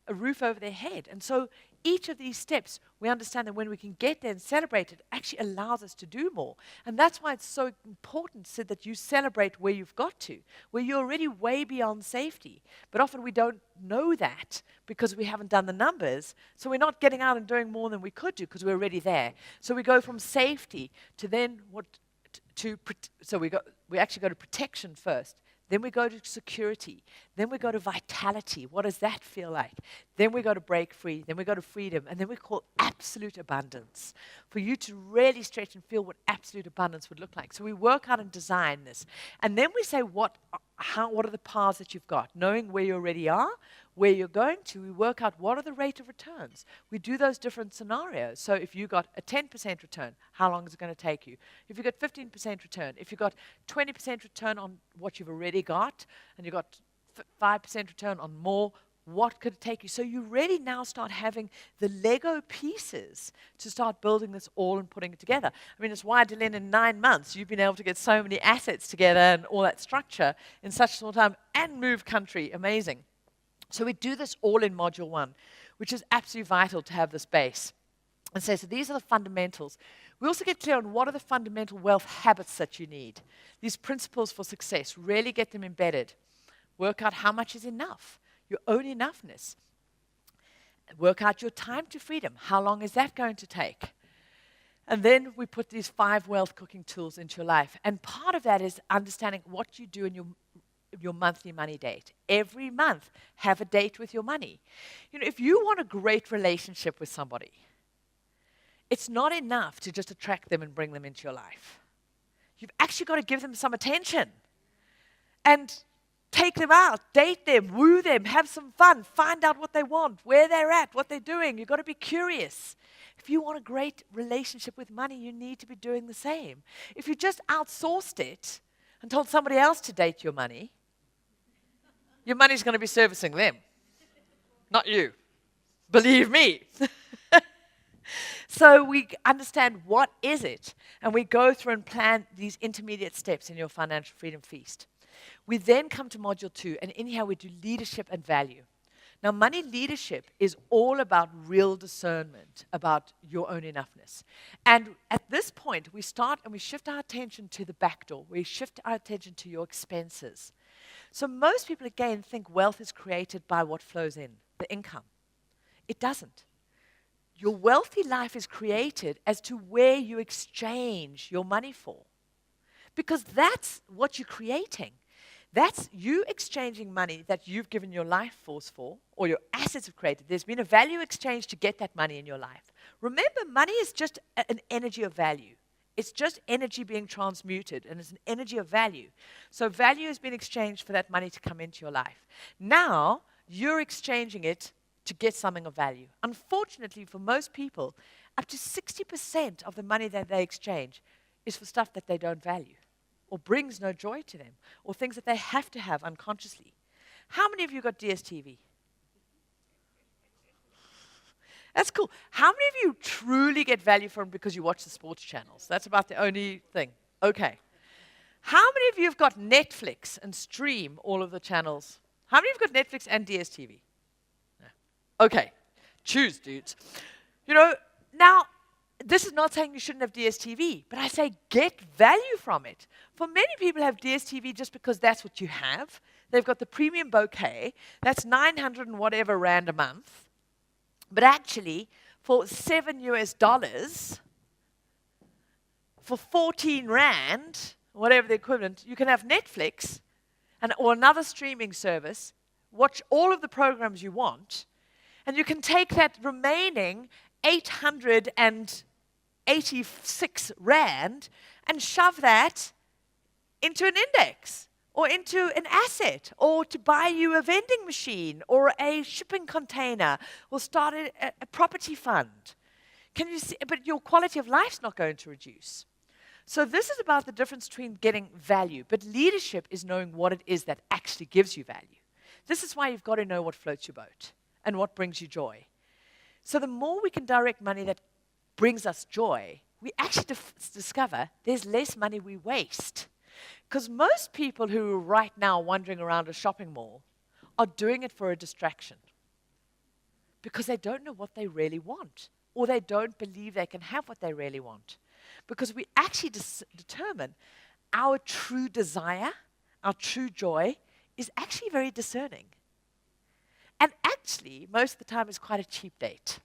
A roof over their head. And so each of these steps, we understand that when we can get there and celebrate it, actually allows us to do more. And that's why it's so important, Sid, that you celebrate where you've got to, where you're already way beyond safety. But often we don't know that because we haven't done the numbers. So we're not getting out and doing more than we could do because we're already there. So we go from safety to then we actually go to protection first. Then we go to security. Then we go to vitality. What does that feel like? Then we go to break free. Then we go to freedom. And then we call absolute abundance. For you to really stretch and feel what absolute abundance would look like. So we work out and design this. And then we say, what what are the paths that you've got? Knowing where you already are, where you're going to, we work out what are the rate of returns. We do those different scenarios. So if you got a 10% return, how long is it going to take you? If you got 15% return, if you got 20% return on what you've already got, and you got 5% return on more, what could it take you? So you really now start having the Lego pieces to start building this all and putting it together. I mean, it's why, Dylan, in 9 months, you've been able to get so many assets together and all that structure in such a small time and move country. Amazing. So we do this all in Module 1, which is absolutely vital to have this base. And so these are the fundamentals. We also get clear on what are the fundamental wealth habits that you need. These principles for success, really get them embedded. Work out how much is enough. Your own enoughness. Work out your time to freedom. How long is that going to take? And then we put these 5 wealth cooking tools into your life. And part of that is understanding what you do in your monthly money date. Every month, have a date with your money. You know, if you want a great relationship with somebody, it's not enough to just attract them and bring them into your life. You've actually got to give them some attention. And take them out, date them, woo them, have some fun, find out what they want, where they're at, what they're doing. You've got to be curious. If you want a great relationship with money, you need to be doing the same. If you just outsourced it and told somebody else to date your money's going to be servicing them, not you. Believe me. So we understand what is it, and we go through and plan these intermediate steps in your financial freedom feast. We then come to Module 2, and in here we do leadership and value. Now, money leadership is all about real discernment, about your own enoughness. And at this point, we start and we shift our attention to the back door. We shift our attention to your expenses. So most people, again, think wealth is created by what flows in, the income. It doesn't. Your wealthy life is created as to where you exchange your money for. Because that's what you're creating. That's you exchanging money that you've given your life force for, or your assets have created. There's been a value exchange to get that money in your life. Remember, money is just an energy of value. It's just energy being transmuted, and it's an energy of value. So value has been exchanged for that money to come into your life. Now, you're exchanging it to get something of value. Unfortunately, for most people, up to 60% of the money that they exchange is for stuff that they don't value, or brings no joy to them, or things that they have to have unconsciously. How many of you got DSTV? That's cool. How many of you truly get value from it because you watch the sports channels? That's about the only thing. Okay. How many of you have got Netflix and stream all of the channels? How many of you have got Netflix and DSTV? No. Okay. Choose, dudes. You know, now, this is not saying you shouldn't have DSTV, but I say get value from it. For many people have DSTV just because that's what you have. They've got the premium bouquet. That's 900 and whatever rand a month. But actually, for $7, for 14 rand, whatever the equivalent, you can have Netflix or another streaming service, watch all of the programs you want, and you can take that remaining 886 rand and shove that into an index or into an asset, or to buy you a vending machine or a shipping container, or start a property fund. Can you see? But your quality of life's not going to reduce. So this is about the difference between getting value, but leadership is knowing what it is that actually gives you value. This is why you've got to know what floats your boat and what brings you joy. So the more we can direct money that brings us joy, we actually discover there's less money we waste. Because most people who are right now wandering around a shopping mall are doing it for a distraction. Because they don't know what they really want, or they don't believe they can have what they really want. Because we actually determine our true desire, our true joy, is actually very discerning. And actually, most of the time, it's quite a cheap date.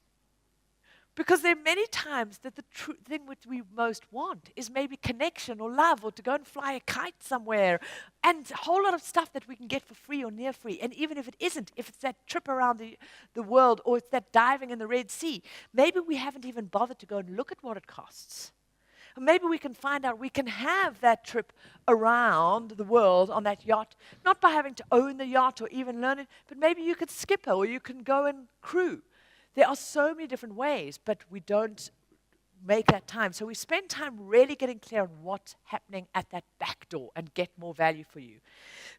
Because there are many times that the true thing which we most want is maybe connection or love, or to go and fly a kite somewhere, and a whole lot of stuff that we can get for free or near free. And even if it isn't, if it's that trip around the world, or it's that diving in the Red Sea, maybe we haven't even bothered to go and look at what it costs. And maybe we can find out we can have that trip around the world on that yacht, not by having to own the yacht or even learn it, but maybe you could skipper or you can go and crew. There are so many different ways, but we don't make that time. So we spend time really getting clear on what's happening at that back door and get more value for you.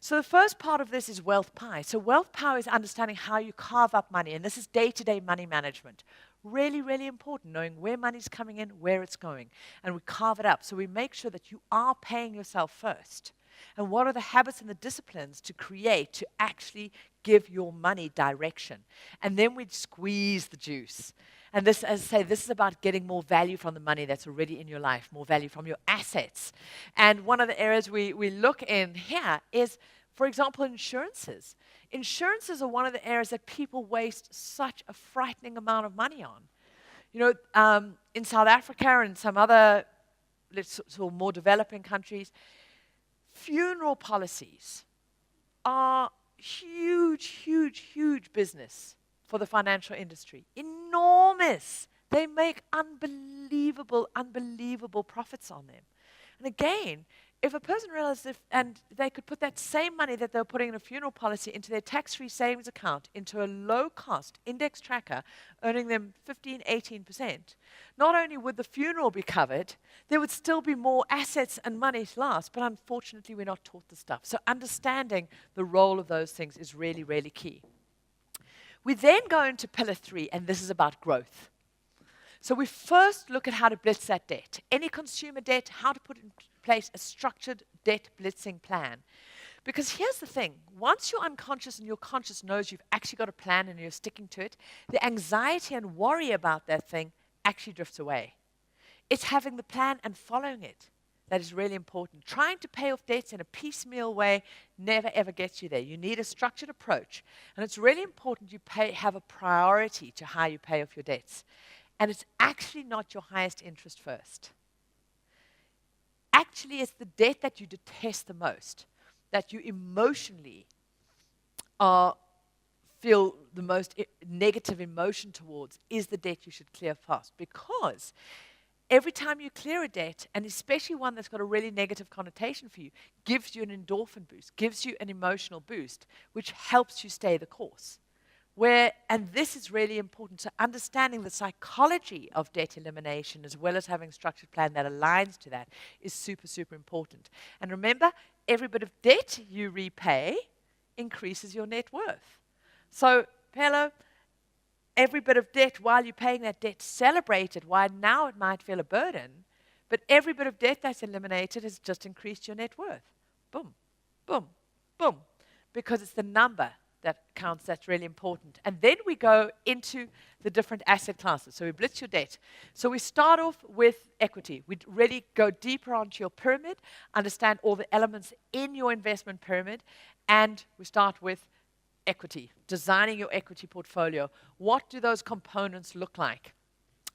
So the first part of this is wealth pie. So wealth pie is understanding how you carve up money, and this is day-to-day money management. Really, really important, knowing where money's coming in, where it's going, and we carve it up. So we make sure that you are paying yourself first. And what are the habits and the disciplines to create to actually give your money direction? And then we'd squeeze the juice. And this, as I say, this is about getting more value from the money that's already in your life, more value from your assets. And one of the areas we look in here is, for example, insurances. Insurances are one of the areas that people waste such a frightening amount of money on. You know, in South Africa and some other sort of more developing countries, funeral policies are huge, huge, huge business for the financial industry. Enormous. They make unbelievable, unbelievable profits on them. And again, if a person realizes and they could put that same money that they're putting in a funeral policy into their tax-free savings account, into a low-cost index tracker, earning them 15, 18%, not only would the funeral be covered, there would still be more assets and money to last, but unfortunately we're not taught the stuff. So understanding the role of those things is really, really key. We then go into pillar 3, and this is about growth. So we first look at how to blitz that debt. Any consumer debt, how to put in place a structured debt blitzing plan. Because here's the thing, once you're unconscious and your conscious knows you've actually got a plan and you're sticking to it, the anxiety and worry about that thing actually drifts away. It's having the plan and following it that is really important. Trying to pay off debts in a piecemeal way never ever gets you there. You need a structured approach, and it's really important you have a priority to how you pay off your debts. And it's actually not your highest interest first. Actually, it's the debt that you detest the most, that you emotionally feel the most negative emotion towards, is the debt you should clear fast. Because every time you clear a debt, and especially one that's got a really negative connotation for you, gives you an endorphin boost, gives you an emotional boost, which helps you stay the course. And this is really important, so understanding the psychology of debt elimination as well as having a structured plan that aligns to that is super, super important. And remember, every bit of debt you repay increases your net worth. So, hello, every bit of debt while you're paying that debt, celebrate it, while now it might feel a burden, but every bit of debt that's eliminated has just increased your net worth. Boom, boom, boom, because it's the number that counts. That's really important. And then we go into the different asset classes. So we blitz your debt. So we start off with equity. We really go deeper onto your pyramid, understand all the elements in your investment pyramid, and we start with equity, designing your equity portfolio. What do those components look like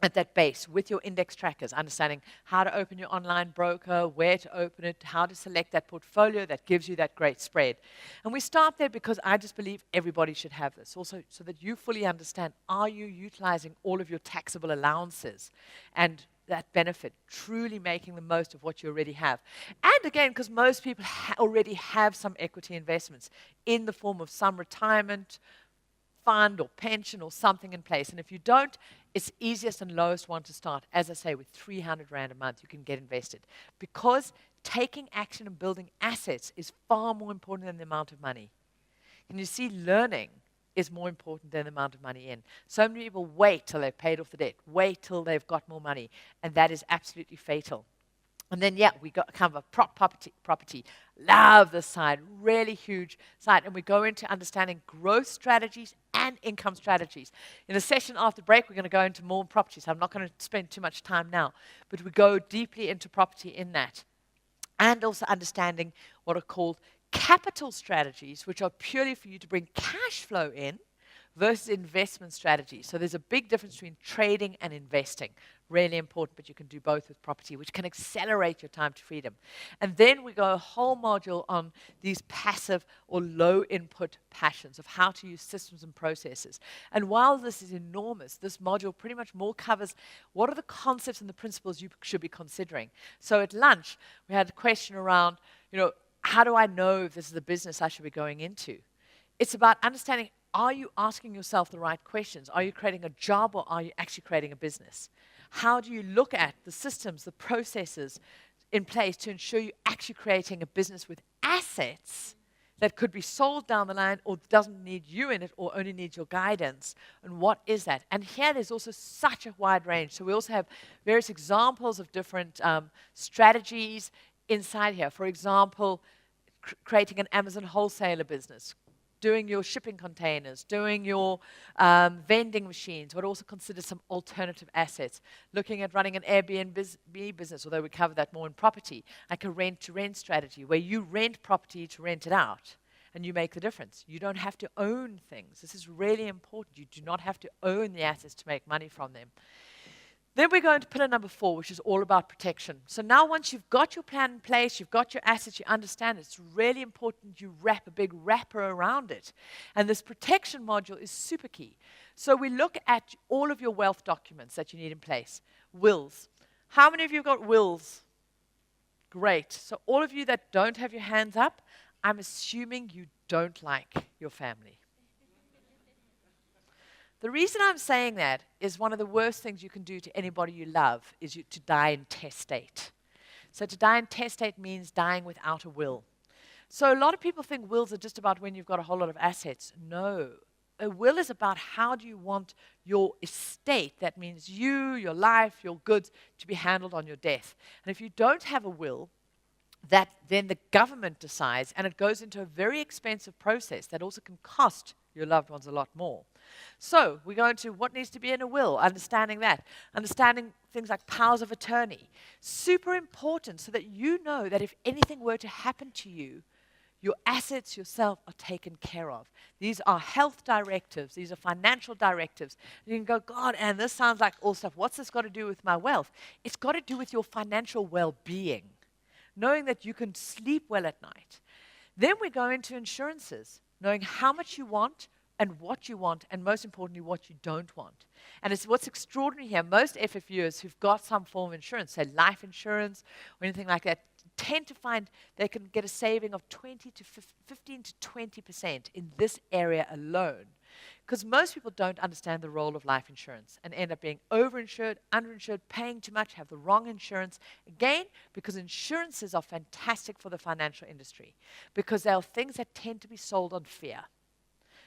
at that base with your index trackers, understanding how to open your online broker, where to open it, how to select that portfolio that gives you that great spread. And we start there because I just believe everybody should have this. Also, so that you fully understand, are you utilizing all of your taxable allowances and that benefit, truly making the most of what you already have. And again, because most people already have some equity investments in the form of some retirement fund or pension or something in place. And if you don't, it's easiest and lowest one to start. As I say, with 300 Rand a month, you can get invested. Because taking action and building assets is far more important than the amount of money. And you see, learning is more important than the amount of money in. So many people wait till they've paid off the debt, wait till they've got more money, and that is absolutely fatal. And then, yeah, we got kind of a property. Love this side, really huge side. And we go into understanding growth strategies and income strategies. In a session after break, we're going to go into more properties. I'm not going to spend too much time now, but we go deeply into property in that. And also understanding what are called capital strategies, which are purely for you to bring cash flow in versus investment strategy. So there's a big difference between trading and investing. Really important, but you can do both with property, which can accelerate your time to freedom. And then we go a whole module on these passive or low input passions of how to use systems and processes. And while this is enormous, this module pretty much more covers what are the concepts and the principles you should be considering. So at lunch, we had a question around, how do I know if this is a business I should be going into? It's about understanding, are you asking yourself the right questions? Are you creating a job or are you actually creating a business? How do you look at the systems, the processes in place to ensure you're actually creating a business with assets that could be sold down the line or doesn't need you in it or only needs your guidance? And what is that? And here there's also such a wide range. So we also have various examples of different strategies inside here. For example, creating an Amazon wholesaler business, doing your shipping containers, doing your vending machines, but also consider some alternative assets. Looking at running an Airbnb business, although we cover that more in property, like a rent-to-rent strategy, where you rent property to rent it out, and you make the difference. You don't have to own things. This is really important. You do not have to own the assets to make money from them. Then we go into pillar number 4, which is all about protection. So now once you've got your plan in place, you've got your assets, you understand it, it's really important you wrap a big wrapper around it. And this protection module is super key. So we look at all of your wealth documents that you need in place. Wills. How many of you have got wills? Great. So all of you that don't have your hands up, I'm assuming you don't like your family. The reason I'm saying that is one of the worst things you can do to anybody you love is to die intestate. So to die intestate means dying without a will. So a lot of people think wills are just about when you've got a whole lot of assets. No. A will is about how do you want your estate, that means you, your life, your goods, to be handled on your death. And if you don't have a will, that then the government decides, and it goes into a very expensive process that also can cost your loved ones a lot more. So we go into what needs to be in a will, understanding that, understanding things like powers of attorney. Super important so that you know that if anything were to happen to you, your assets yourself are taken care of. These are health directives. These are financial directives. You can go, God, and this sounds like all stuff. What's this got to do with my wealth? It's got to do with your financial well-being, knowing that you can sleep well at night. Then we go into insurances, knowing how much you want, and what you want, and most importantly, what you don't want. And it's what's extraordinary here, most FFUs who've got some form of insurance, say life insurance or anything like that, tend to find they can get a saving of 15 to 20% in this area alone. Because most people don't understand the role of life insurance and end up being overinsured, underinsured, paying too much, have the wrong insurance. Again, because insurances are fantastic for the financial industry, because they are things that tend to be sold on fear.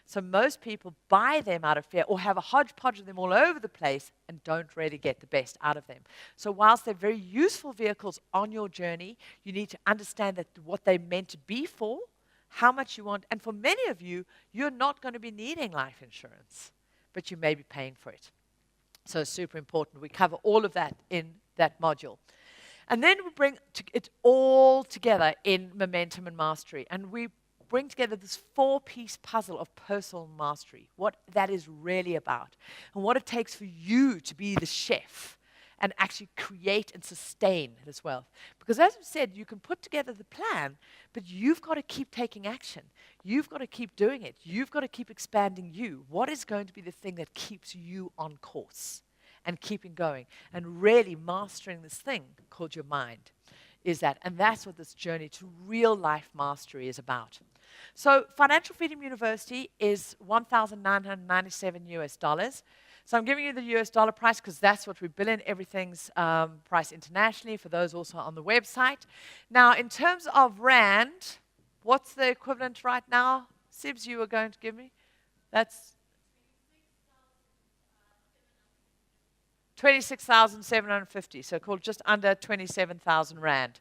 So most people buy them out of fear or have a hodgepodge of them all over the place and don't really get the best out of them. So whilst they're very useful vehicles on your journey, you need to understand that what they're meant to be for, how much you want. And for many of you, you're not going to be needing life insurance, but you may be paying for it. So it's super important. We cover all of that in that module. And then we bring it all together in momentum and mastery. And we bring together this 4-piece puzzle of personal mastery, what that is really about, and what it takes for you to be the chef and actually create and sustain this wealth. Because as I said, you can put together the plan, but you've got to keep taking action. You've got to keep doing it. You've got to keep expanding you. What is going to be the thing that keeps you on course and keeping going and really mastering this thing called your mind is that. And that's what this journey to real life mastery is about. So Financial Freedom University is $1,997 US. So I'm giving you the US dollar price because that's what we bill in. Everything's priced internationally for those also on the website. Now, in terms of rand, what's the equivalent right now? Sibs, you were going to give me? That's 26,750, so called just under 27,000 rand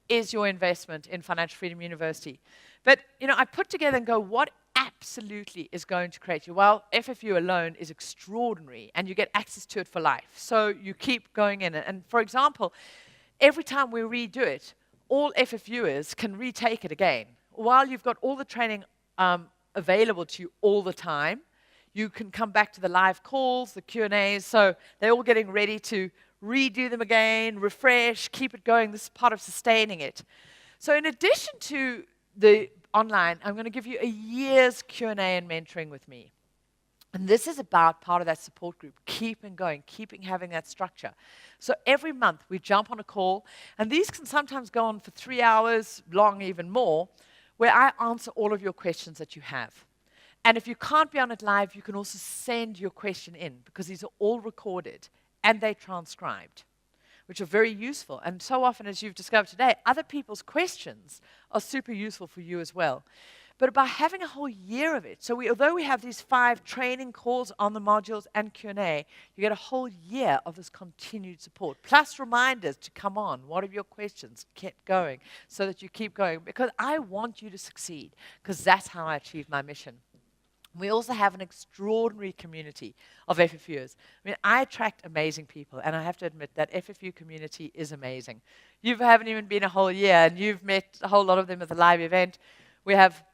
is your investment in Financial Freedom University. But, I put together and go, what absolutely is going to create you? Well, FFU alone is extraordinary, and you get access to it for life. So you keep going in it. And for example, every time we redo it, all FFUers can retake it again. While you've got all the training available to you all the time, You can come back to the live calls, the Q&As. So they're all getting ready to redo them again, refresh, keep it going. This is part of sustaining it. So in addition to the online, I'm going to give you a year's Q&A and mentoring with me. And this is about part of that support group, keeping going, having that structure. So every month we jump on a call, and these can sometimes go on for 3 hours, long even more, where I answer all of your questions that you have. And if you can't be on it live, you can also send your question in, because these are all recorded and they're transcribed, which are very useful. And so often, as you've discovered today, other people's questions are super useful for you as well. But by having a whole year of it, so although we have these 5 training calls on the modules and Q&A, you get a whole year of this continued support, plus reminders to come on. What are your questions? Get going, so that you keep going, because I want you to succeed, because that's how I achieve my mission. We also have an extraordinary community of FFUers. I mean, I attract amazing people, and I have to admit that FFU community is amazing. You haven't even been a whole year, and you've met a whole lot of them at the live event. We have